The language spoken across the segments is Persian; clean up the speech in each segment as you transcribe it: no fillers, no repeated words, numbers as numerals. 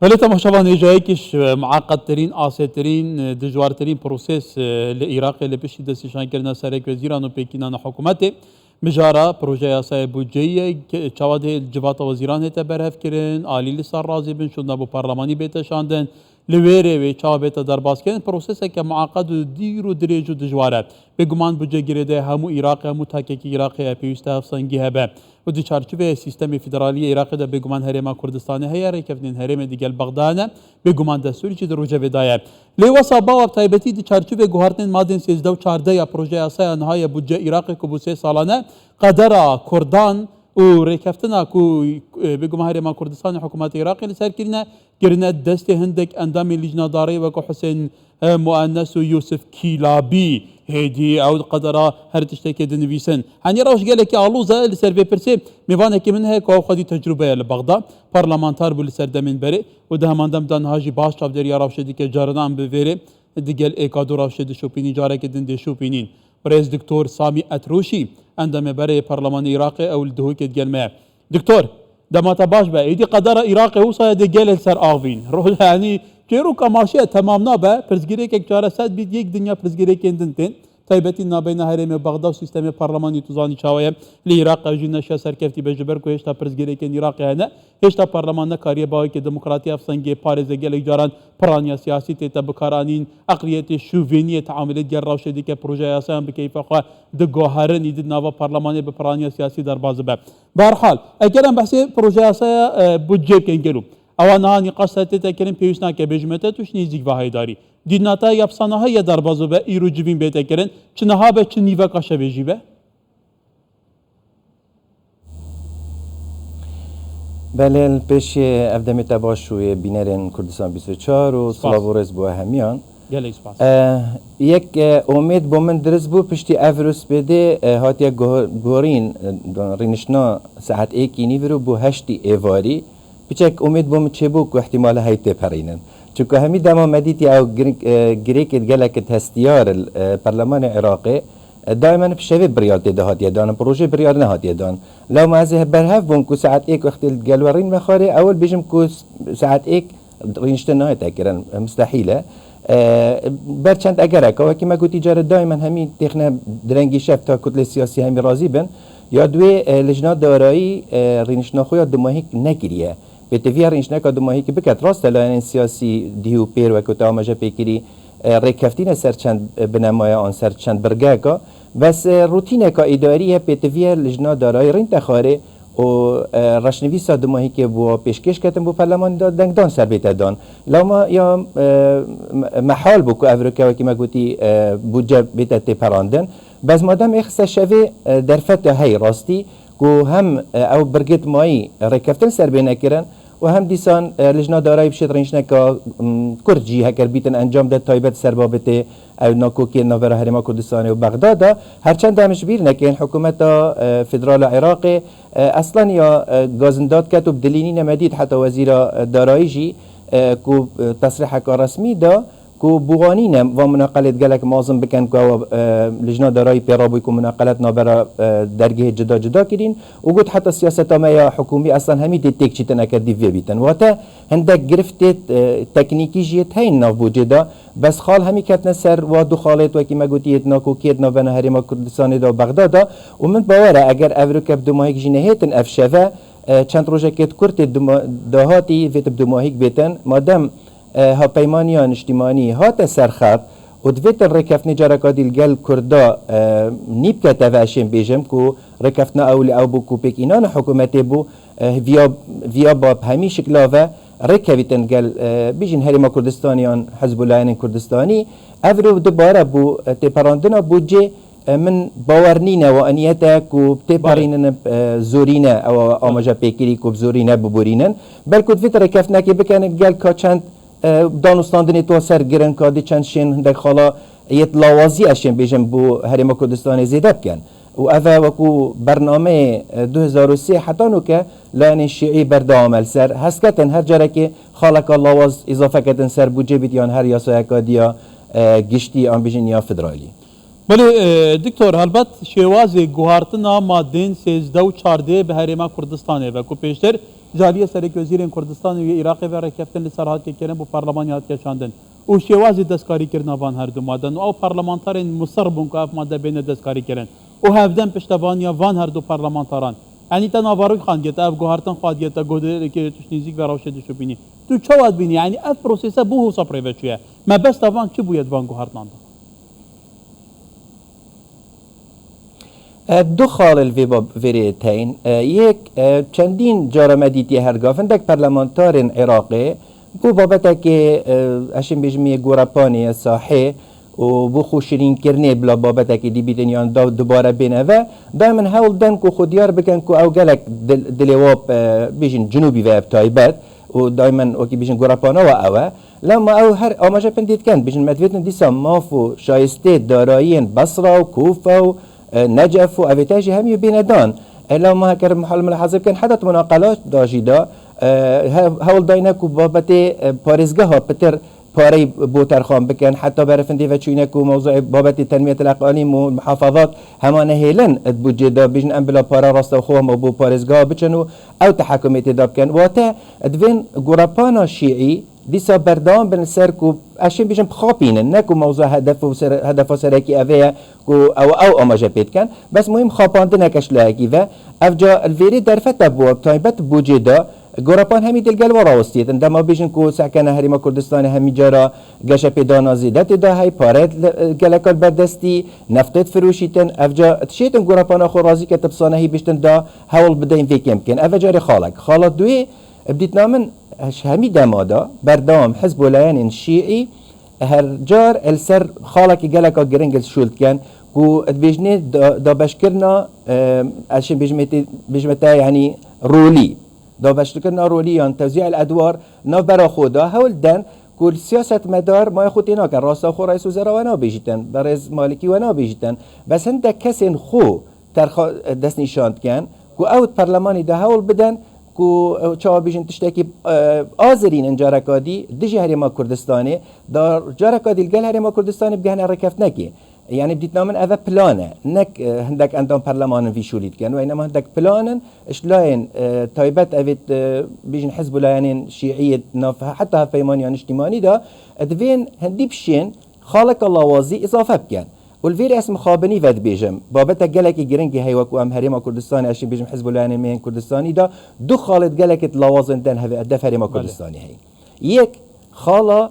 ولی تماشاوان ایجایکش معقدترین آسیبترین دشوارترین پروسس لعراق لپشی دستشان کردن سرک وزیران و پیکینان حکومت مجارا پروژه یاسای بودجه چواد جوات وزیران هتا برهف کرن آلی لسر رازی بن شدن بو پارلمانی بیتا شاندن لویره و چاو بیتا درباز کردن پروسس که معقد و دیر و دریج و دجواره بگمان بودجه گرده همو عراق همو تاکیکی عراق پیوسته افسانگی هبه و دی چارچوبه سیستم فدرالی عراق ده بگمان هرم کردستان هیا ریکفتن هرم دیگل بغداد بگمان دستوری چی در روجه ودایه لیواسا باو تایبتی دی چارچوبه گوهرتن مادن 13 و 14 یا پروژه اسای نهای بودجه عراق کبوسه سالانه قدر کردان و ریکفتنا کو بگمان هرم کردستان حکومت عراق لسر کرنه دست هندک اندام لجناداری و کو حسین مؤنس و یوسف کیلابی هدی او قدرا هر تشتكي دنويسن هني راوش قال لك الوزا اللي سيرفي بيرسي ميفانا كي من هيك خدي تجربه لبغداد برلمانتار بول سر دمن بري وده ماندم دان هاجي باش تاف دريا راوش دي جاردان بفيري ديجل ايكادو راوش دي شوبيني جارك دن دي شوبينين بريز دكتور سامي اتروشي عندما بري برلمان العراقي او الدهوك ديال دكتور دما تباش بقى ايدي قدر عراقي وصا دي قال سر اغفين روح يعني كيرو كماشيه تمامنا به پرزگیری یک چهار صد بید یک دنیا پرزگیری کندن تایبتی نابین هرم بغداد سیستم پارلمانی توزانی چاویه لعراق جنش سرکفتی بجبر کو هشتا پرزگیری کن عراق هنه هشتا پارلمان کاری باوی که دموکراتی افسنگی پارز گل جاران پرانیا سیاسی ته بکارانین اقلیت شوونی تعامل دیگر راوش دی که پروژه اساسا به کیف خو د گوهرن دید ناوا پارلمانی به پرانیا سیاسی در باز به هر حال اگر بحث پروژه اساسا بودجه کنگلو اوانا نقاش تتكلم بيوسنا كبجمته توش نيزيك وهايداري ديناتا يبصانها يا دربازو به ايرو جبين بيتكرن چنها به چنيوا قاشه بيجيبه بله پیش افدمی تباشوی بینرین کردستان 24 و سلاورز بو همیان یک امید با من درست بو پشتی افروس بده هاتی گورین رینشنا ساعت ایکی نیورو بو هشتی ایواری پیچک امید بوم چه بو که احتمال هایت پرینن چون که همی دما مدیتی او گریک گلک هستیار پارلمان عراقی دائما بشوی بریاد ده هاتیه دان پروژه بریاد نه هاتیه دان لو ما از برهف بون کو ساعت ایک وقت الجلورین مخاره اول بیجم کو ساعت ایک رینشتن نه تاکرن مستحیله برچند اگر که کی ما گوتی جار دائما همی تخنه درنگی شفت تا کتل سیاسی همی راضی بن یا دوی لجنه دارایی رینشنا خویا دماهی نگیریه به تفیه رینشنا که دماهی که بکت راست لاین سیاسی دیو پیر و کتا آمجا پیکری ریکفتین سر چند بنمای آن سر چند برگه که بس روتینه که اداریه به تفیه لجنه دارایی رین تخاره و رشنویس دماهی که بو پیشکش کتن بو پارلمان دنگدان سر بیت دان لما یا محال بو که افریقا و که ما گوتی بودجه بیت تپراندن بس مادام اخسا شوی در فتح های راستی که هم او برگت مایی رکفتن سر بینه کرن و هم دیسان لجنه دارایی بشید رینش نکا کرجی هکر بیتن انجام داد تایبت سر بابت او ناکوکی نوور هرما کردستان و بغداد هرچند همش بیر نکن حکومت فدرال عراق اصلا یا گازنداد کتو بدلینی نمدید حتی وزیر دارایی جی که تصریح که رسمی دا کو بوغانینم و مناقلت گلک مازم بکن که لجنه دارایی پیرابوی که مناقلت نابرا درگه جدا جدا کرین و گوت حتی سیاست ما یا حکومی اصلا همی تک چیتن اکردی وی بیتن و تا هندک گرفت تکنیکی جیت هین ناف بوجدا بس خال همی کتن سر و دو خالت و که ما گوتیت ناکوکیت ناونا هرما کردستان دا و بغداد و من باوره اگر افروکب دو ماهیک جنهیتن افشفه چند روزه کت کرت دهاتی ویت دو ماهیک بیتن مادم ها پیمانیان اجتماعی هات سرخط و دویت رکفنی جرکادیل گل کردا نیب که تواشیم بیجم کو رکفنا اول او بو کو پیک اینان حکومتی بو ویا باب همی شکلاوه رکویتن گل بیجین هرما کردستانیان حزب الله کردستانی افرو دوباره بو تپراندنا بودجه من باورنینه و انیته کو تپارینن زورینه او آماجا پیکری کو زورینه ببورینن بلکه دویت رکفنا که بکنه گل که چند دانستاندنی تو سر گرن کادی چند شین هندک خالا یت لوازی اشین بیشم بو هرما کردستان زیده بکن و اوه وکو برنامه 2003 حتی نو که لاین شیعی بردامل سر هست کتن هر جره که خالک لواز اضافه کتن سر بودجه بیتیان هر یاسای کادیا گشتی آن بیشین یا فدرالی بله دکتور البته شواز گوهرتنا مادین 13 و 14 به هرما کردستانه و کو پیشتر جالیه سرک وزیر کردستان و عراق و رکفتن لسرحات که کردن با پارلمانیات کشاندن و شوازی دستکاری کردن وان هر دو مادن و او پارلمانتارن مصر بون که اف ماده بین دستکاری کردن و هفدن پشتوانیا وان هر دو پارلمانتاران یعنی تا ناواروی خان گیت اف گوهرتن خواهد گیت گوده که تشنیزیک و روشه دشو بینی تو چه واد بینی یعنی اف پروسیسه بو حساب پریوچیه ما بس وان چه بوید وان گوهرتان دو خال الویریتین یک چندین جارمدیتی هرگافندک پارلمانتارن عراقی بو بابتا که اشیم بجمی گورپانی صحی و بو خوشرین کرنه بلا بابتا که دی بیدن یان دوباره بینه و دائما هول دن کو خودیار بکن کو او گلک دلیواب بیجن جنوبی و ابتایبت و دائما اوکی بیجن گورپانا و اوه لما او هر آماجه پندید کن بیجن مدویتن دیسا مافو شایسته دارایین بصره و کوفه و نجف و اویتاجی همی بیندان الا ما هكر محل ملاحظه كان حدث مناقلات داجيدا هول داينا كو بابت باريزگاه ها بتر پاره بوترخان بکن حتی برفندی و چینه کو موضوع بابت تنمیت الاقالیم و محافظات همان هیلن بودجه دا بیشن ام بلا پارا راست و خواه بو پارزگاه بچنو او تحکمیت دا بکن و تا ادوین گوراپانا شیعی دیسا بردام بن سر کو اشین بیشن بخاپینن نکو موضوع هدف سرکی اوه کو او اماجه پیت کن بس مهم خاپاندن اکش لاکی و افجا الویری درفت بو تایبت بودجه دا گوراپان همی دلگل وراوستید اندما بیشن کو سکن هریما کردستان همی جارا گشه پیدانا زیدت دا های پارت گلکال بردستی نفتت فروشیتن افجا تشیتن گوراپان خو رازی که تبصانه هی بیشتن دا هول بدین فیکم کن افجار خالق دوی بدیت نامن همی دمادا بردام حزب ولایان شیعی هر جار السر خالق گلکا گرنگل شولد کن کو بیشنه دا بشکرنا اشین بیشمتا یعنی رولی دا بشتكرنا روليان توزيع الادوار ناف برا خودا هول دن كل سياسة مدار ما يخوتينا كان راسا خو رئيس وزراء وانا بيجيتن برز مالكي وانا بيجيتن بس هنده كسين خو ترخا دست نشاند كان كو اوت برلماني ده هول بدن كو چاوا بيجن تشتكي آذرين ان جاركادي دي هريما كردستاني دا جاركادي الجل هريما كردستاني بجهنا ركفت نكي يعني بديت نامن هذا بلانه نك هندك عندهم برلمان في شوليت كان وإنما هندك بلانن إشلاين تايبت أبيت بيجن حزب لاين شيعية نافها حتى فيمانيان اجتماعي دا أدفين هندي بشين خالق الله وازي إضافة بكان والفير اسم خابني فد بيجم بابتا جلك جرنجي هاي وكو أم هريما كردستاني عشان بيجم حزب لاين مين كردستاني دا دو خالد جلك لوازن دن هدف هريما كردستاني هاي يك خالا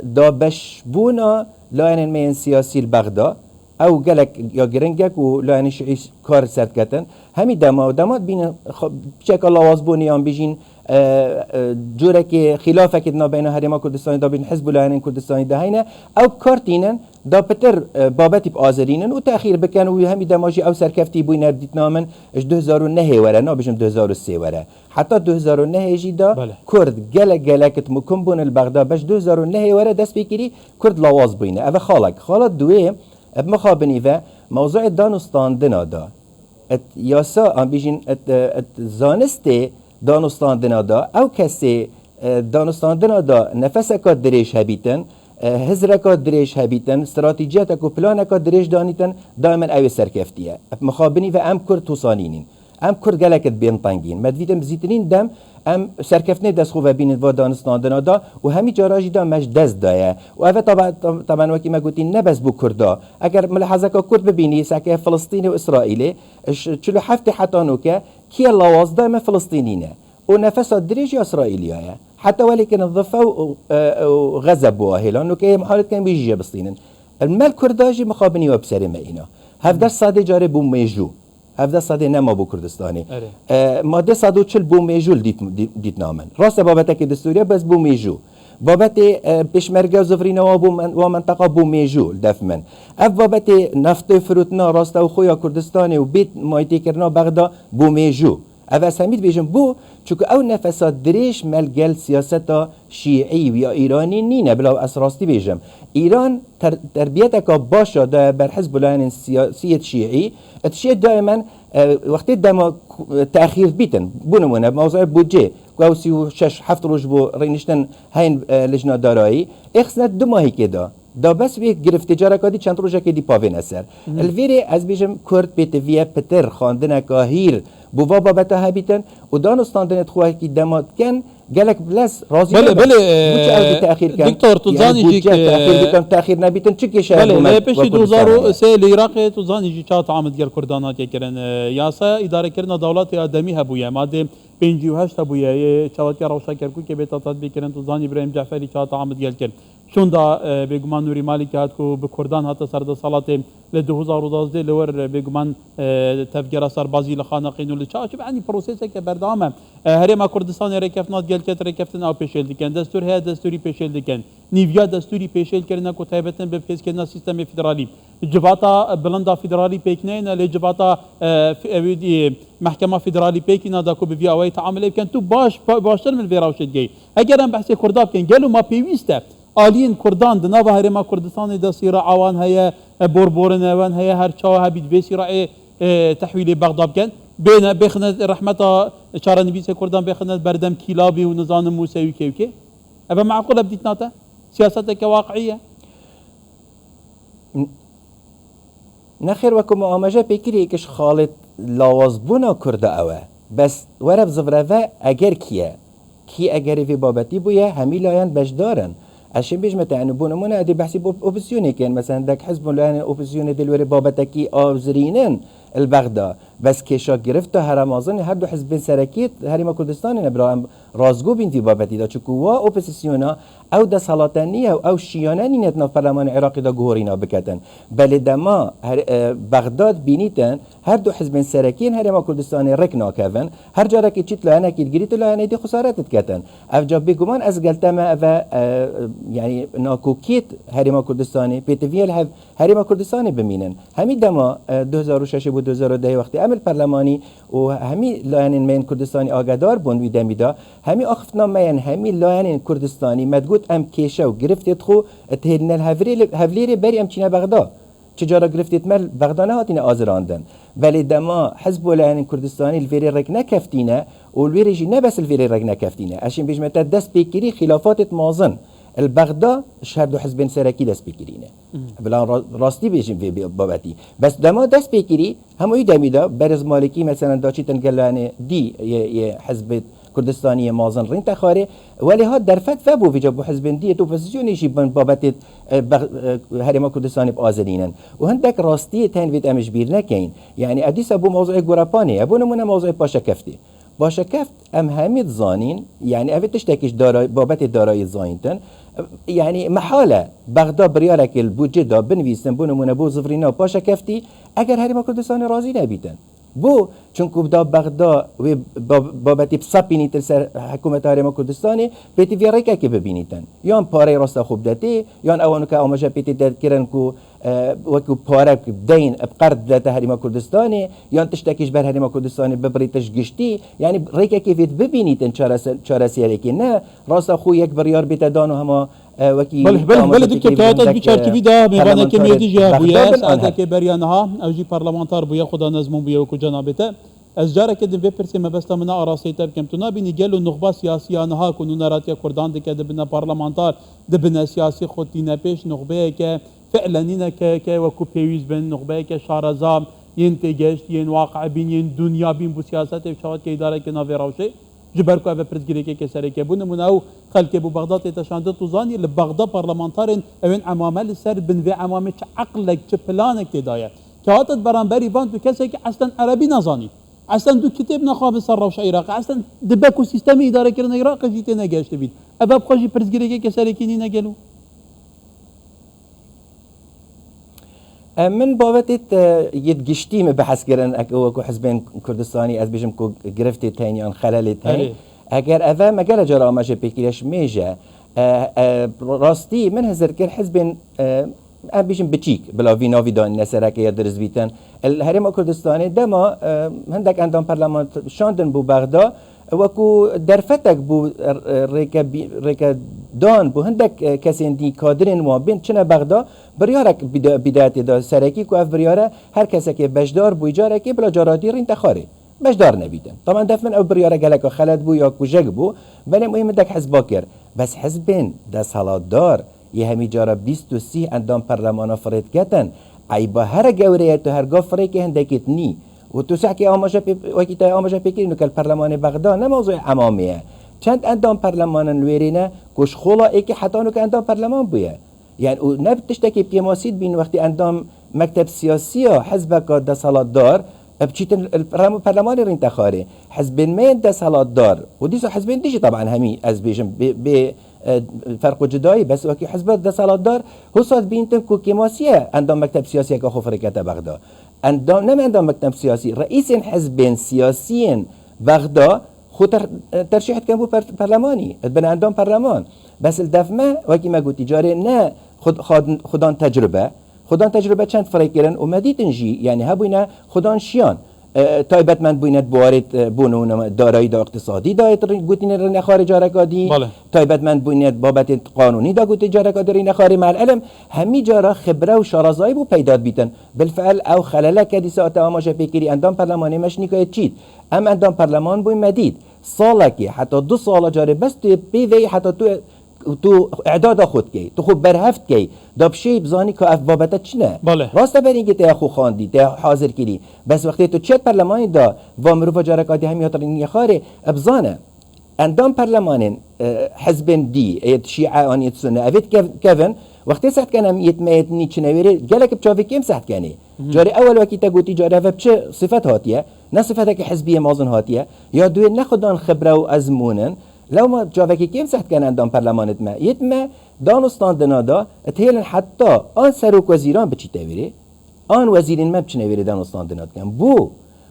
دا بشبونا لاين مين سياسي البغداد او جلك يا جرنجك ولاين شيء كار سركتن همي دمات بين بشكل لواز بونيان بيجين جورك خلافك ادنا بين هريما كردستان دا بين حزب لاين كردستان دا هينا او كارتينن دا بتر بابتي بآذرينن وتأخير بكن وهمي دماجي او سركفتي بوين رديت نامن اش 2009 ورا نا بيجم 2003 ورا حتى 2009 جي دا كرد جلك مكمبون البغداد باش 2009 ورا دس بكري كرد لواز بينه او خالق دوي بمخابني و موضوع دانستان دنا دا یاسا ام بیشین زانسته دانستان دنا دا او کسی دانستان دنا دا نفس اکاد دریش هبیتن هزر اکاد دریش هبیتن استراتیجیت اکو پلان اکاد دریش دانیتن دائما اوی سرکفتیه مخابنی و ام کرد توسانینین ام کرد گلکت بین تنگین مدویتم زیترین دم ام سرکفتنی دست خوبه بینید و دانستان دنا دا و همی جاراجی دا مش دست دایه و اوه طبعا وکی ما گوتین نبس بو کردا اگر ملاحظه که کرد ببینی سکه فلسطینی و اسرائیلی چلو هفته حتی نوکه کی لواز دائما فلسطینینه و نفس دریج اسرائیلی هیا حتى ولكن الضفة وغزب واهلا نوكي محاولة كان بيجي بسطينن المال كرداجي مخابني وبسري ماينا هفدر صادي جاري بو ميجو هفدر صادي نما بو كردستاني ماده صادو چل بو ميجو ديت نامن راست بابتك دستوريا بس بو ميجو بابتي بشمرگه زفرين ومنطقة بو ميجو دفمن اف بابتي نفط فروتنا راست و خويا كردستاني وبيت مايتي كرنا بغدا بو ميجو اول سمید بیشم بو چون او نفسات دریش ملگل سیاستا شیعی و یا ایرانی نینه بلا اسراستی بیشم ایران تربیت که باشه دا بر حزب لاین سیاسیت شیعی اتشید دائما وقتی دما تأخیر بیتن بونمونه موضوع بودجه که 36 7 روز بو رینشتن هین لجنه دارایی اخسنت 2 ماهی که دا دا بس وی گرفت جارکادی چند روزه که دی پاوین اثر الویری از بیجم کرد بیت وی پتر خواندن کاهیر بوا بابتا هبیتن و دانستاندن خواهی که دماد کن گلک بلس راضی بله تأخیر کن دکتر توزانی جی تأخیر نبیتن چه کشه بله پیشی 2003 العراق توزانی جی چات عامد گر کردانات یکرن یاسا اداره کردن دولت آدمی هبویه ماده 58 هبویه چاوتی روشا کرکو که به تطبیق کردن توزانی ابراهیم جعفری چات عامد گر کرد چون دا بگمان نوری مالک هات کو به کردان هات سرد صلات ل 2012 لور بگمان تفجر سربازی لخانقین و لچاش یعنی پروسس که بردامه هرما کردستان رکفتنات گل کت رکفتن او پیشل دکن دستور ها دستوری پیشل دکن نیویا دستوری پیشل کردن کو تایبتن به پیش کردن سیستم فدرالی جواتا بلندا فدرالی پیکنین ل جواتا محکمه فدرالی پیکینا دا کو به اوی تعامل کن تو باشتر من ویراوشت گی اگر هم بحث کرداب کن گلو ما پیوسته آلین کردان دنبه هرما کردستان دستور عوان هیا بوربورن وان هي هرچا هبيد بيسي راي تحويل بغداد كان بين بخنت رحمة شارن بيس كردان بخنت بردم كلابي ونظام موسوي كيوكي أبا معقولة بديت ناتا سياستك واقعية نخير وكم آمجا بكري كش خالد لاوازبونا كرد اوه بس ورب زفرفا اگر كيه كي اگر في بابتي بويا همي لايان بجدارن عشان بيج متى بونا منا ادي بحسي اوبسيوني كان مثلا داك حزب لان اوبسيوني دلوري بابتكي اوزرينن البغدا بس كيشا گرفت هرمازن هر دو حزب سرکیت هریما کردستان نبرام رازگو بین في بابتی دا چکوا اوپوزیسیونا او دا سلاطنیه او شیانه نینت ناف پارلمان عراقی دا گوهرینا بکتن بل دما بغداد بینیتن هر دو حزب سرکین هریما کردستان رکنا کفن هر جاره که چیت لانه کیت گریت لانه دی خسارت کتن اف جا بگمان از گلتما و يعني ناکوکیت هریما کردستانی پیتویل هریما کردستانی بمینن همی دما 2006 بود 2010 وقتی عمل پارلمانی و همی لاین من کردستانی آگادار بون وی دمیدا همی آخفتنا میان همی لاین کردستانی مدگوت ام کیشو گرفتید خو تهلن الهفليري بری ام چینه بغداد چجارا گرفتید مل بغداد نهاتین آزراندن ولی دما حزب لاین کردستانی الفيري رک نکفتینه و الفيري جی نه بس الفيري رک نکفتینه عشان بیش مت دست بکری خلافات مازن البغداد شهر دو حزب سرکی دست بگیرینه بلا راستی بیشیم في بابتی بس دما دست بگیری هموی دمیدا برز مالکی مثلا داشتی تنگلانه دی یه حزب کردستانی مازن رین تخاره ولی ها در فت فبو في جابو حزب دی تو پوزیشنی شی بابت هرما کردستانی بآزرینن و هندک راستی تن وید امش بیر نکین یعنی ادیس ابو موضوع گورپانی ابو نمونه موضوع پاشا کفتی باشا كفت ام هميد زانين يعني افي تشتكيش بابت الدارای زاينتن يعني محاله بغداد بريارك البودجه دا بنويسن بو نمونه بو زفرينا باشا كفتي اگر هرما كردستان راضي نبيتن بو چونکو دا بغداد و بابتی بسپینی تر حکومت هرما کردستانی بیتی ویرکه که ببینیتن یان پاره راستا خوب داتی یان اوانو که آماجه بیتی داد کرن کو وكو بارك بدين بقرض ذات هرما كردستاني يان تشتكيش بر هرما كردستاني ببريتش قشتي يعني ريكا كيفيت ببينيتن چارسياريكي نا راس اخو يك بريار بيتدانو هما وكي بله دكتور تاتا بيچار كي دا ميوانه كي ميدي جا بويا ساعه كي بريانها اوجي برلمانتار بويا خدا نظم بويا وكو جنابته از جاره که دم بپرسی مبست من آراسی تب کم تو نبینی گلو نخبه سیاسی آنها کنون نراتی کردان دکه دبنا پارلمانتار دبنا سیاسی خودی نپیش نخبه که فعلا نینه که وکو پیویز بین نخبه که شارزام ين تجشت ين واقع بين ين دنيا بين بسياسات بشوات كإدارة كنافي روشة جبركو أبى برزجري كسر كبون من أو خلك أبو بغداد تشاندت وزاني لبغداد برلمانتارين أوين عمامل السر بنفي عمامك عقلك شبلانك تداية كهاتت برانبري بان تو كسر أصلا عربي نزاني أصلا دو كتاب نخاب سر روش عراق أصلا دبكو سيستم إدارة كرنا عراق جيتنا جاشت بيت أبى بخشي برزجري كسر كني نجلو من بابت يتجشتي بحث كرن أكو حزبين كردستاني از بيجم كو گرفت تاني عن خلال تاني اگر اذا مجال جرا ماجي بكيرش ميجا راستي من هزر كر حزبين بيجم بتشيك بلا فينا فيدان نسرك يدرس بيتن الهرم كردستاني دما هندك عندهم برلمان شاندن بو بغداد وكو درفتك بو ريكا دان بو هندك كسين دي كادرين ما بين چنا بغداد بريارك بداية دا سركي كو اف برياره هر كسا که بجدار بو اجاره که بلا جارادي رين تخاري بجدار نبيدن طبعا دفن او برياره گلك خلد بو یا كو جگ بو بله مهم دك حزبا كر بس حزبين دا سالات دار يهمي جارا 23 اندام برلمان فريد كتن عيبا هر جوريه تو هر غفري كي هندكت ني وتسحكي اماجا وكيتا اماجا بكير انه البرلمان بغداد نه موضوع اماميه چند اندام برلمان الويرينا كوش خولا ايكي حتى انه اندام برلمان بويا يعني نبتشتكي بيماسيد بين وقت اندام مكتب سياسي حزبك ده صلاة دار بتشيت البرلمان رين تخاري حزبين مين ده صلاة دار ودي حزبين ديجي طبعا همي از بيجم فرق جدائي بس وكي حزب ده صلاة دار هو صاد بينتم كوكيماسية عندهم مكتب سياسي كخو فريقة بغداد عندهم نما عندهم مكتب سياسي رئيس حزبين سياسيين بغداد خو ترشيح كان بو برلماني بنا عندهم برلمان بس الدفمة وكي ما قلت جاري نا خدان تجربه چند فريقين ومدي تنجي يعني هبوينا خدان شيان تایبت من بوینت بوارد بونون دارایی دا اقتصادی دا گوتین رن خارج جارکادی تایبت من بوینت بابت قانونی دا گوتی جارکادی رن خارج مع العلم همی جارا خبره و شارزایی بو پیداد بیتن بالفعل او خلاله کدی ساعت آماجه پیکری اندام پرلمانی مش نیکای چید ام اندام پرلمان بوی مدید ساله که حتی 2 سال جاره بس تو پی وی حتی تو اعداد خود کی تو خوب برهفت کی دابشی بزانی که اف بابت چنه راسته برین که تا خو خواندی تا حاضر کردی بس وقتی تو چت پارلمانی دا و مروف جارکاتی همی هاترین خاره ابزانه اندام پارلمان حزب دی ایت شیعه آنیت سنه اوید کفن وقتی سخت کنم یتمیت نیچنویره گلک بچافی کم سخت کنی جاری اول وقتی تا گوتی جاری و بچه صفت هاتیه نه صفت که حزبی مازن هاتیه یا دوی نخدان خبره و ازمونن لو ما جاوكي كيف سحت كان عندهم برلمانت ما يتما دانستان دنادا اتهيلن حتى آن سروك وزيران بچي تاويري آن وزيرين ما بچي ناويري دانستان دناد كان بو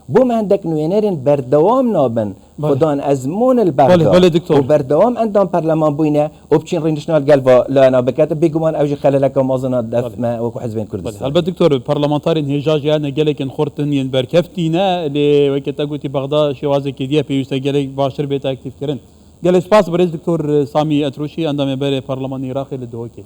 ما عندك نوينرين بردوام نابن خدان ازمون البغداد وبردوام عندهم برلمان بوينه وبچين رينشنال قلبا لا انا بكاتب بيجمان اوجي خلالك مازنات دفما وكو حزبين كردستان البته دكتور برلمانتارين هجاج يعني قالك خورتن ينبركفتينا لوكتا قوتي بغداد شوازي كديه بيوستا قالك باشر بيتا اكتيف كرن قال سپاس برز دكتور سامي اتروشي عندما بره برلمان العراقي للدوكي